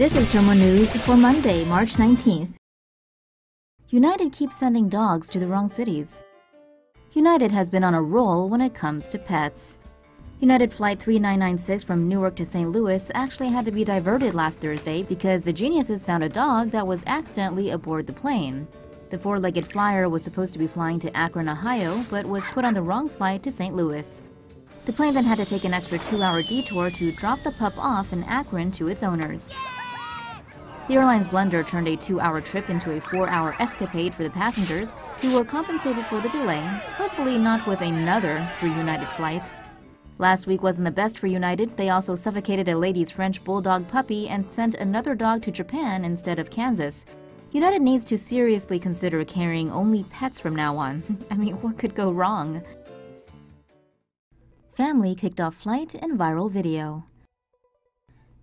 This is TomoNews for Monday, March 19th. United keeps sending dogs to the wrong cities. United has been on a roll when it comes to pets. United Flight 3996 from Newark to St. Louis actually had to be diverted last Thursday because the geniuses found a dog that was accidentally aboard the plane. The four-legged flyer was supposed to be flying to Akron, Ohio, but was put on the wrong flight to St. Louis. The plane then had to take an extra 2-hour detour to drop the pup off in Akron to its owners. The airline's blunder turned a 2-hour trip into a 4-hour escapade for the passengers, who were compensated for the delay, hopefully not with another free United flight. Last week wasn't the best for United. They also suffocated a lady's French bulldog puppy and sent another dog to Japan instead of Kansas. United needs to seriously consider carrying only pets from now on. I mean, what could go wrong? Family kicked off flight in viral video.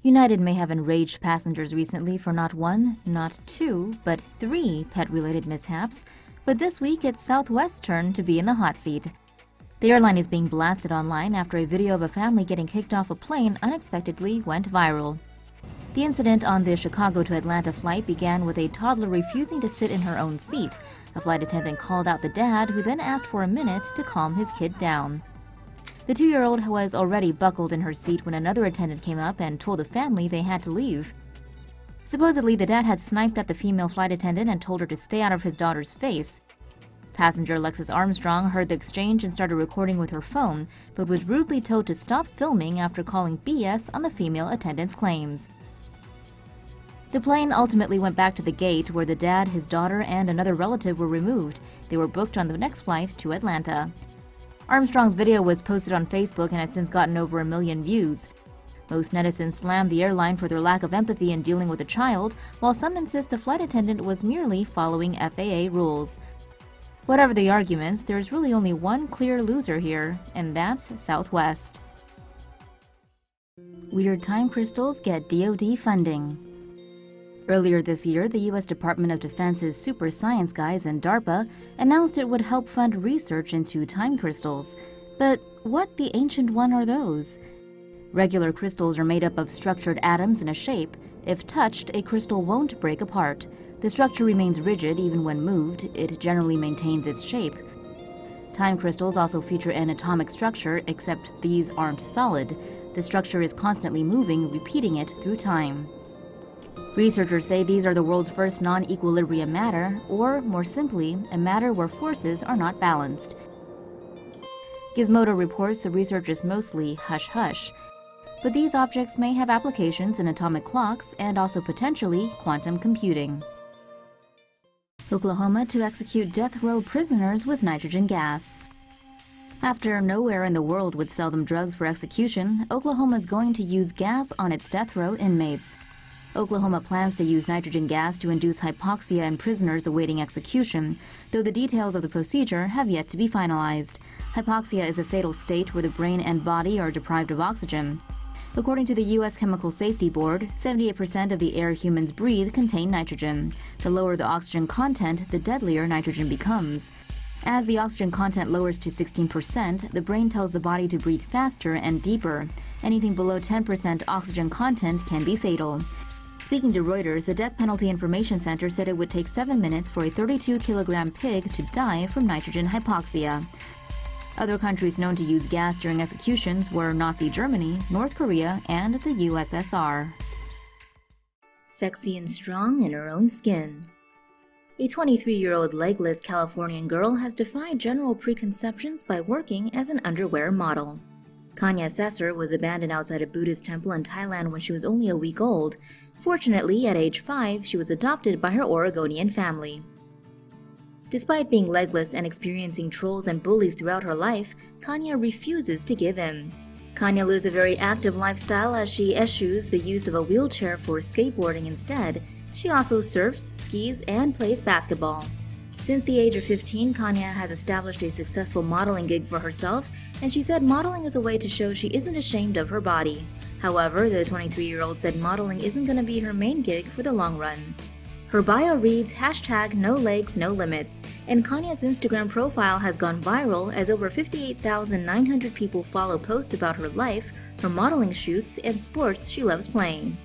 United may have enraged passengers recently for not one, not two, but 3 pet-related mishaps, but this week it's Southwest's turn to be in the hot seat. The airline is being blasted online after a video of a family getting kicked off a plane unexpectedly went viral. The incident on the Chicago to Atlanta flight began with a toddler refusing to sit in her own seat. A flight attendant called out the dad, who then asked for a minute to calm his kid down. The 2-year-old was already buckled in her seat when another attendant came up and told the family they had to leave. Supposedly, the dad had sniped at the female flight attendant and told her to stay out of his daughter's face. Passenger Alexis Armstrong heard the exchange and started recording with her phone, but was rudely told to stop filming after calling BS on the female attendant's claims. The plane ultimately went back to the gate where the dad, his daughter, and another relative were removed. They were booked on the next flight to Atlanta. Armstrong's video was posted on Facebook and has since gotten over 1 million views. Most netizens slammed the airline for their lack of empathy in dealing with a child, while some insist the flight attendant was merely following FAA rules. Whatever the arguments, there's really only one clear loser here, and that's Southwest. Weird time crystals get DoD funding. Earlier this year, the U.S. Department of Defense's super science guys and DARPA announced it would help fund research into time crystals. But what the ancient one are those? Regular crystals are made up of structured atoms in a shape. If touched, a crystal won't break apart. The structure remains rigid even when moved. It generally maintains its shape. Time crystals also feature an atomic structure, except these aren't solid. The structure is constantly moving, repeating it through time. Researchers say these are the world's first non-equilibrium matter, or, more simply, a matter where forces are not balanced. Gizmodo reports the research is mostly hush-hush, but these objects may have applications in atomic clocks and also potentially quantum computing. Oklahoma to execute death row prisoners with nitrogen gas. After nowhere in the world would sell them drugs for execution, Oklahoma is going to use gas on its death row inmates. Oklahoma plans to use nitrogen gas to induce hypoxia in prisoners awaiting execution, though the details of the procedure have yet to be finalized. Hypoxia is a fatal state where the brain and body are deprived of oxygen. According to the U.S. Chemical Safety Board, 78% of the air humans breathe contain nitrogen. The lower the oxygen content, the deadlier nitrogen becomes. As the oxygen content lowers to 16%, the brain tells the body to breathe faster and deeper. Anything below 10% oxygen content can be fatal. Speaking to Reuters, the Death Penalty Information Center said it would take 7 minutes for a 32-kilogram pig to die from nitrogen hypoxia. Other countries known to use gas during executions were Nazi Germany, North Korea, and the USSR. Sexy and strong in her own skin. A 23-year-old legless Californian girl has defied general preconceptions by working as an underwear model. Kanya Sesser was abandoned outside a Buddhist temple in Thailand when she was only a week old. Fortunately, at age 5, she was adopted by her Oregonian family. Despite being legless and experiencing trolls and bullies throughout her life, Kanya refuses to give in. Kanya lives a very active lifestyle as she eschews the use of a wheelchair for skateboarding instead. She also surfs, skis, and plays basketball. Since the age of 15, Kanya has established a successful modeling gig for herself, and she said modeling is a way to show she isn't ashamed of her body. However, the 23-year-old said modeling isn't going to be her main gig for the long run. Her bio reads #NoLegsNoLimits, and Kanya's Instagram profile has gone viral as over 58,900 people follow posts about her life, her modeling shoots, and sports she loves playing.